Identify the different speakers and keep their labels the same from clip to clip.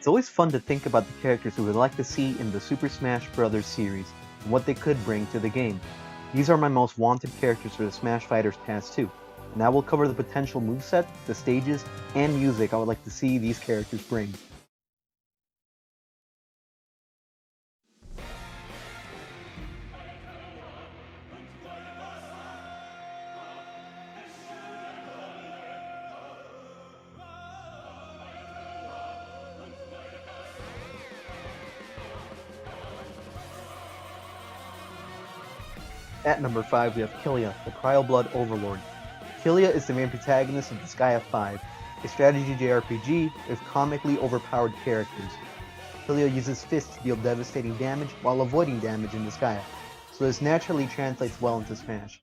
Speaker 1: It's always fun to think about the characters we would like to see in the Super Smash Bros. Series and what they could bring to the game. These are my most wanted characters for the Smash Fighters Pass 2, and I will cover the potential moveset, the stages, and music I would like to see these characters bring. At number 5 we have Killia, the Cryo Blood Overlord. Killia is the main protagonist of Disgaea 5, a strategy JRPG with comically overpowered characters. Killia uses fists to deal devastating damage while avoiding damage in Disgaea, so this naturally translates well into Smash.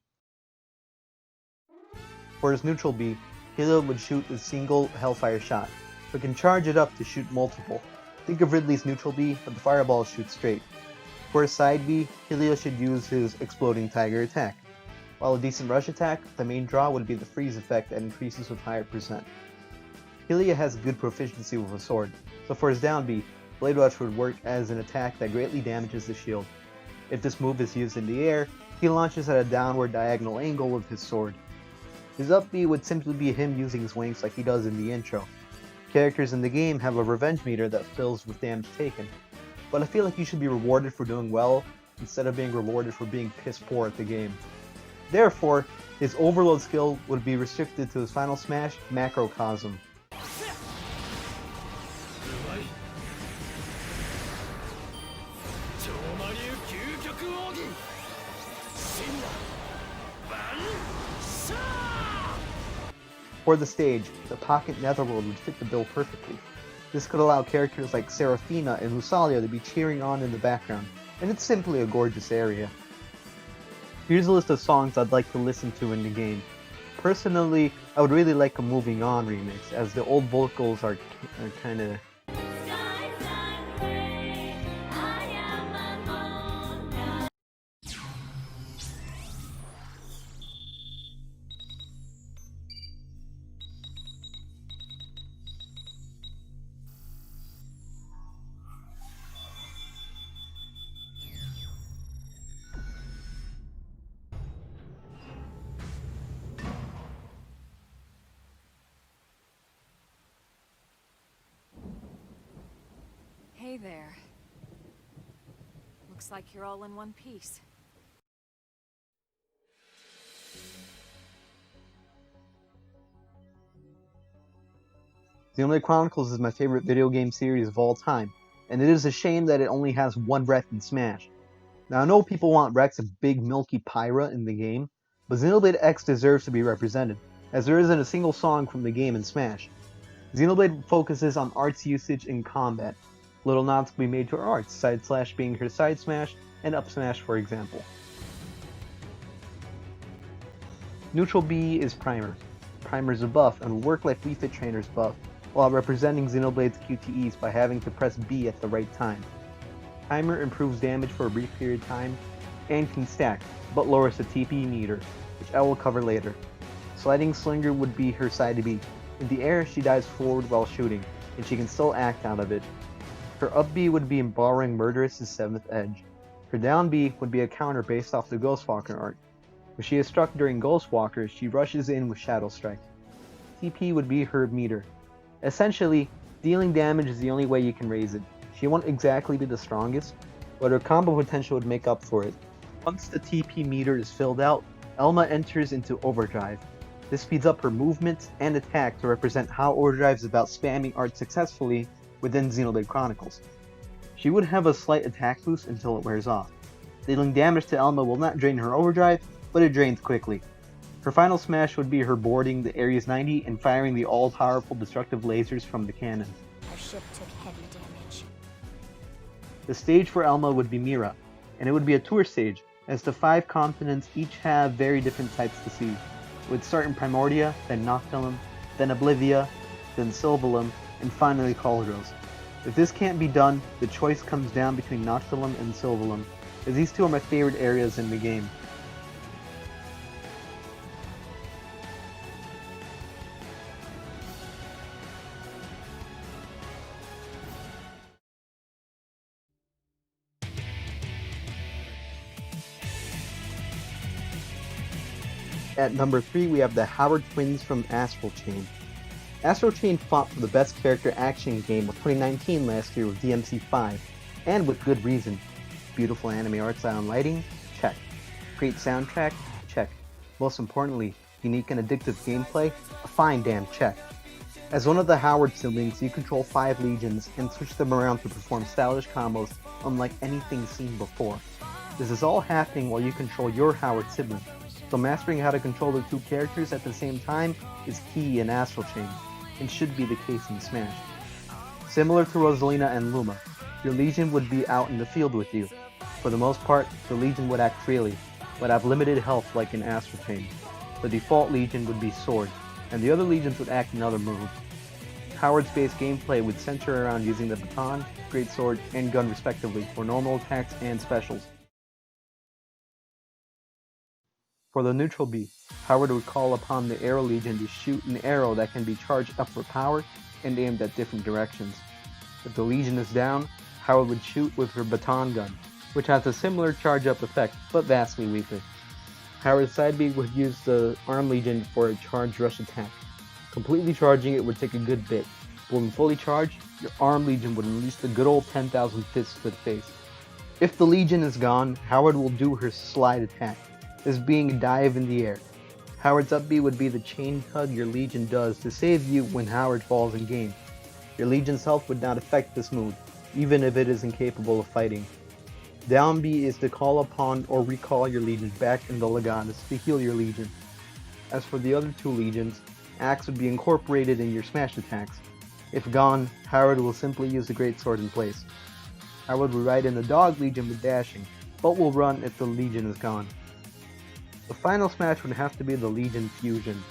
Speaker 1: For his neutral B, Killia would shoot a single Hellfire shot, but can charge it up to shoot multiple. Think of Ridley's neutral B, but the fireball shoots straight. For his side B, Killia should use his Exploding Tiger attack. While a decent rush attack, the main draw would be the freeze effect that increases with higher percent. Killia has good proficiency with a sword, so for his down B, Blade Rush would work as an attack that greatly damages the shield. If this move is used in the air, he launches at a downward diagonal angle with his sword. His up B would simply be him using his wings like he does in the intro. Characters in the game have a revenge meter that fills with damage taken, but I feel like you should be rewarded for doing well instead of being rewarded for being piss poor at the game. Therefore, his overload skill would be restricted to his final smash, Macrocosm. For the stage, the Pocket Netherworld would fit the bill perfectly. This could allow characters like Seraphina and Lusalia to be cheering on in the background, and it's simply a gorgeous area. Here's a list of songs I'd like to listen to in the game. Personally, I would really like a Moving On remix, as the old vocals are kinda...
Speaker 2: Hey there. Looks like you're all in one piece.
Speaker 1: Xenoblade Chronicles is my favorite video game series of all time, and it is a shame that it only has one Rex in Smash. Now I know people want Rex a big milky Pyra in the game, but Xenoblade X deserves to be represented, as there isn't a single song from the game in Smash. Xenoblade focuses on arts usage in combat. Little nods can be made to her arts, side slash being her side smash, and up smash for example. Neutral B is Primer. Primer is a buff and will work like Wii Fit Trainer's buff, while representing Xenoblade's QTEs by having to press B at the right time. Timer improves damage for a brief period of time, and can stack, but lowers the TP meter, which I will cover later. Sliding Slinger would be her side B. In the air, she dives forward while shooting, and she can still act out of it. Her up B would be Embowering Murderous' 7th Edge. Her down B would be a counter based off the Ghostwalker arc. When she is struck during Ghostwalker, she rushes in with Shadow Strike. TP would be her meter. Essentially, dealing damage is the only way you can raise it. She won't exactly be the strongest, but her combo potential would make up for it. Once the TP meter is filled out, Elma enters into Overdrive. This speeds up her movement and attack to represent how Overdrive is about spamming art successfully within Xenoblade Chronicles. She would have a slight attack boost until it wears off. Dealing damage to Elma will not drain her Overdrive, but it drains quickly. Her final smash would be her boarding the Ares 90 and firing the all-powerful destructive lasers from the cannon.
Speaker 3: Our ship took heavy damage.
Speaker 1: The stage for Elma would be Mira, and it would be a tour stage, as the 5 continents each have very different sights to see. It would start in Primordia, then Noctilum, then Oblivia, then Sylvalum, and finally Cauldros. If this can't be done, the choice comes down between Noctilum and Sylvalum, as these two are my favorite areas in the game. At number 3, we have the Howard twins from Astral Chain. Astral Chain fought for the best character action game of 2019 last year with DMC5, and with good reason. Beautiful anime art style and lighting? Check. Great soundtrack? Check. Most importantly, unique and addictive gameplay? A fine damn check. As one of the Howard siblings, you control 5 legions and switch them around to perform stylish combos unlike anything seen before. This is all happening while you control your Howard sibling, so mastering how to control the 2 characters at the same time is key in Astral Chain, and should be the case in Smash. Similar to Rosalina and Luma, your legion would be out in the field with you. For the most part, the legion would act freely, but have limited health like in Astral Chain. The default legion would be Sword, and the other legions would act in other moves. Howard's base gameplay would center around using the baton, greatsword, and gun respectively for normal attacks and specials. For the neutral B, Howard would call upon the Arrow Legion to shoot an arrow that can be charged up for power and aimed at different directions. If the Legion is down, Howard would shoot with her baton gun, which has a similar charge-up effect, but vastly weaker. Howard's side B would use the Arm Legion for a charge rush attack. Completely charging it would take a good bit, but when fully charged, your Arm Legion would unleash the good old 10,000 fists to the face. If the Legion is gone, Howard will do her slide attack, this being a dive in the air. Howard's up B would be the chain tug your Legion does to save you when Howard falls in game. Your Legion's health would not affect this move, even if it is incapable of fighting. Down B is to call upon or recall your Legion back in the Legatus to heal your Legion. As for the other 2 Legions, Axe would be incorporated in your smash attacks. If gone, Howard will simply use the greatsword in place. Howard will ride in the Dog Legion with dashing, but will run if the Legion is gone. The final smash would have to be the Legion Fusion.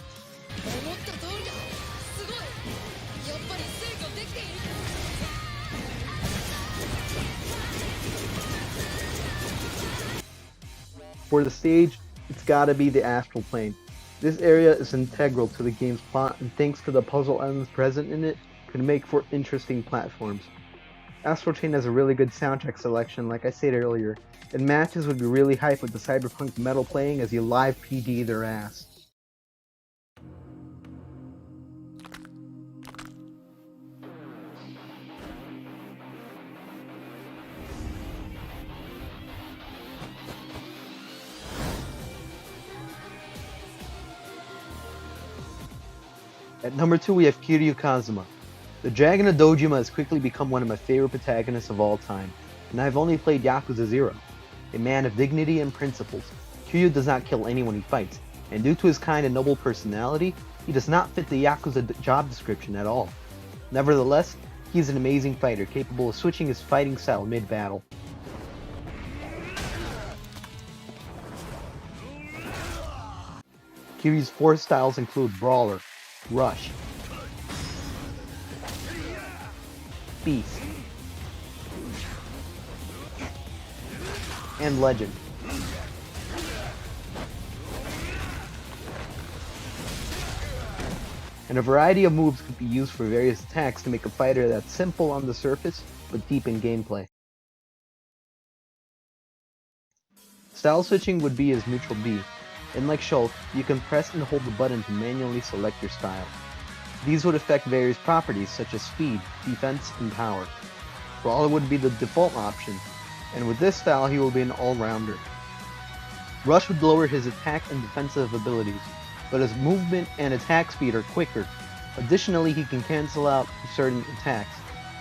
Speaker 1: For the stage, it's gotta be the Astral Plane. This area is integral to the game's plot, and thanks to the puzzle elements present in it, could make for interesting platforms. Astral Chain has a really good soundtrack selection, like I said earlier, and matches would be really hype with the cyberpunk metal playing as you live PD their ass. At number 2 we have Kiryu Kazuma. The Dragon of Dojima has quickly become one of my favorite protagonists of all time, and I've only played Yakuza 0. A man of dignity and principles, Kiryu does not kill anyone he fights, and due to his kind and noble personality, he does not fit the Yakuza job description at all. Nevertheless, he is an amazing fighter capable of switching his fighting style mid-battle. Kiryu's 4 styles include Brawler, Rush, Beast, and Legend. And a variety of moves could be used for various attacks to make a fighter that's simple on the surface, but deep in gameplay. Style switching would be his neutral B, and like Shulk, you can press and hold the button to manually select your style. These would affect various properties such as speed, defense, and power. Brawler would be the default option, and with this style he will be an all-rounder. Rush would lower his attack and defensive abilities, but his movement and attack speed are quicker. Additionally, he can cancel out certain attacks,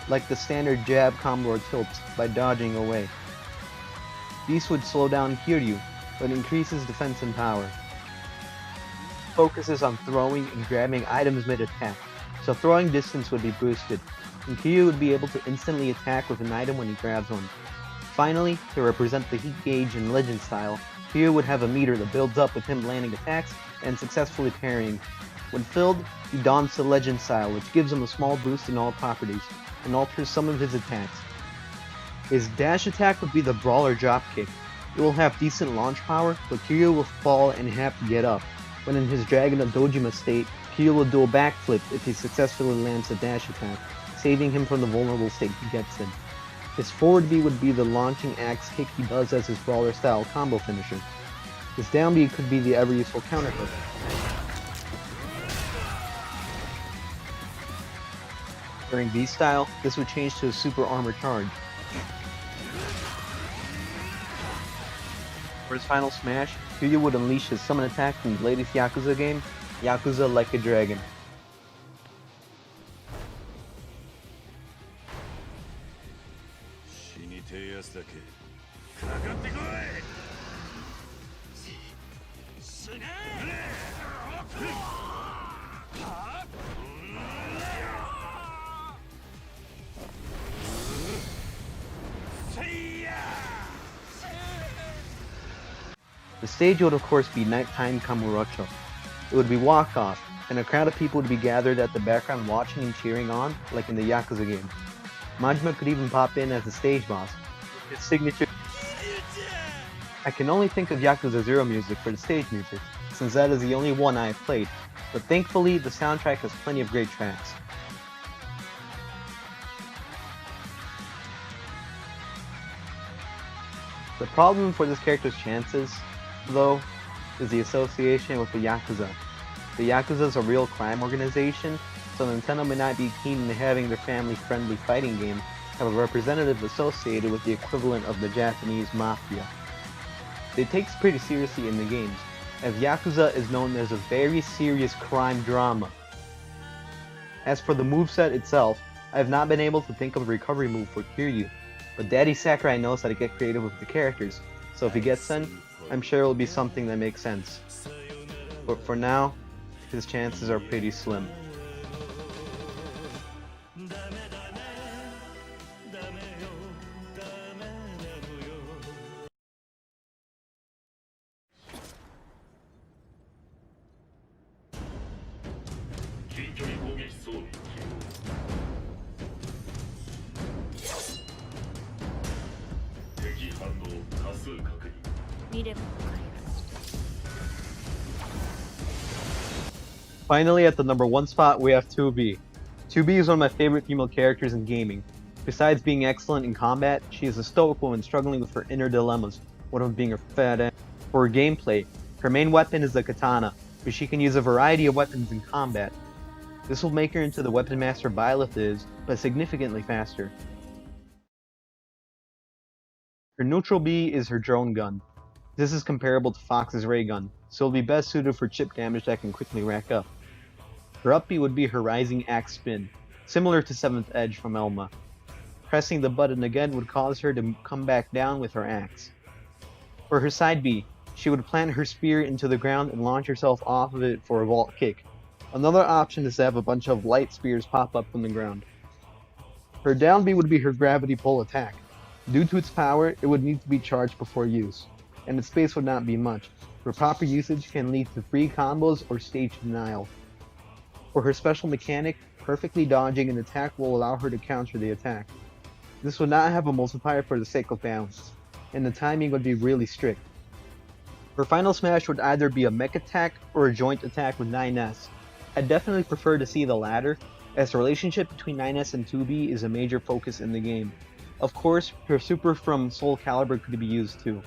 Speaker 1: like the standard jab combo or tilts, by dodging away. Beast would slow down Kiryu, but increases defense and power. Focuses on throwing and grabbing items mid-attack, so throwing distance would be boosted, and Kiryu would be able to instantly attack with an item when he grabs one. Finally, to represent the heat gauge in Legend style, Kiryu would have a meter that builds up with him landing attacks and successfully parrying. When filled, he dons the Legend style, which gives him a small boost in all properties, and alters some of his attacks. His dash attack would be the Brawler Dropkick. It will have decent launch power, but Kiryu will fall and have to get up. When in his Dragon of Dojima state, Kiryu will do a backflip if he successfully lands a dash attack, saving him from the vulnerable state he gets in. His forward B would be the launching axe kick he does as his Brawler style combo finisher. This down B could be the ever useful counter hook. During V style, this would change to a super armor charge. For his final smash, Kiryu would unleash his summon attack from the latest Yakuza game, Yakuza Like a Dragon. The stage would of course be Nighttime Kamurocho. It would be walk-off, and a crowd of people would be gathered at the background watching and cheering on, like in the Yakuza game. Majima could even pop in as the stage boss, with his signature. I can only think of Yakuza 0 music for the stage music, since that is the only one I have played, but thankfully the soundtrack has plenty of great tracks. The problem for this character's chances, though, is the association with the Yakuza. The Yakuza is a real crime organization, so Nintendo may not be keen in having their family-friendly fighting game have a representative associated with the equivalent of the Japanese mafia. They take this pretty seriously in the games, as Yakuza is known as a very serious crime drama. As for the moveset itself, I have not been able to think of a recovery move for Kiryu, but Daddy Sakurai knows how to get creative with the characters, so if he gets in, I'm sure it will be something that makes sense. But for now, his chances are pretty slim. Finally, at the number 1 spot, we have 2B. 2B is one of my favorite female characters in gaming. Besides being excellent in combat, she is a stoic woman struggling with her inner dilemmas, one of them being her fat ass. For her gameplay, her main weapon is the katana, but she can use a variety of weapons in combat. This will make her into the weapon master Byleth is, but significantly faster. Her neutral B is her drone gun. This is comparable to Fox's ray gun, so it'll be best suited for chip damage that can quickly rack up. Her up B would be her rising axe spin, similar to 7th Edge from Elma. Pressing the button again would cause her to come back down with her axe. For her side B, she would plant her spear into the ground and launch herself off of it for a vault kick. Another option is to have a bunch of light spears pop up from the ground. Her down B would be her gravity pull attack. Due to its power, it would need to be charged before use, and its space would not be much, where proper usage can lead to free combos or stage denial. For her special mechanic, perfectly dodging an attack will allow her to counter the attack. This would not have a multiplier for the sake of balance, and the timing would be really strict. Her final smash would either be a mech attack or a joint attack with 9S. I'd definitely prefer to see the latter, as the relationship between 9S and 2B is a major focus in the game. Of course, her super from Soul Calibur could be used too.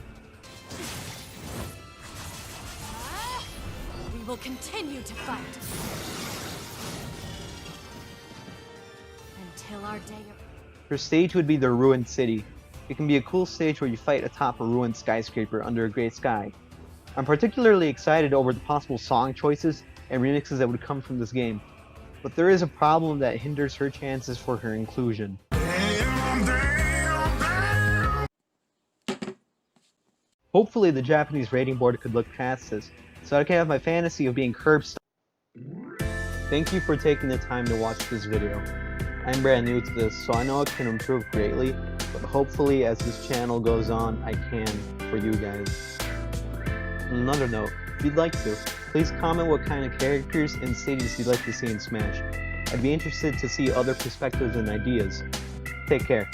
Speaker 2: We will continue to fight until our day of...
Speaker 1: Her stage would be the Ruined City. It can be a cool stage where you fight atop a ruined skyscraper under a great sky. I'm particularly excited over the possible song choices and remixes that would come from this game, but there is a problem that hinders her chances for her inclusion. Hopefully the Japanese rating board could look past this, so I can have my fantasy of being curb stomped. Thank you for taking the time to watch this video. I'm brand new to this, so I know it can improve greatly, but hopefully as this channel goes on, I can for you guys. On another note, if you'd like to, please comment what kind of characters and stages you'd like to see in Smash. I'd be interested to see other perspectives and ideas. Take care.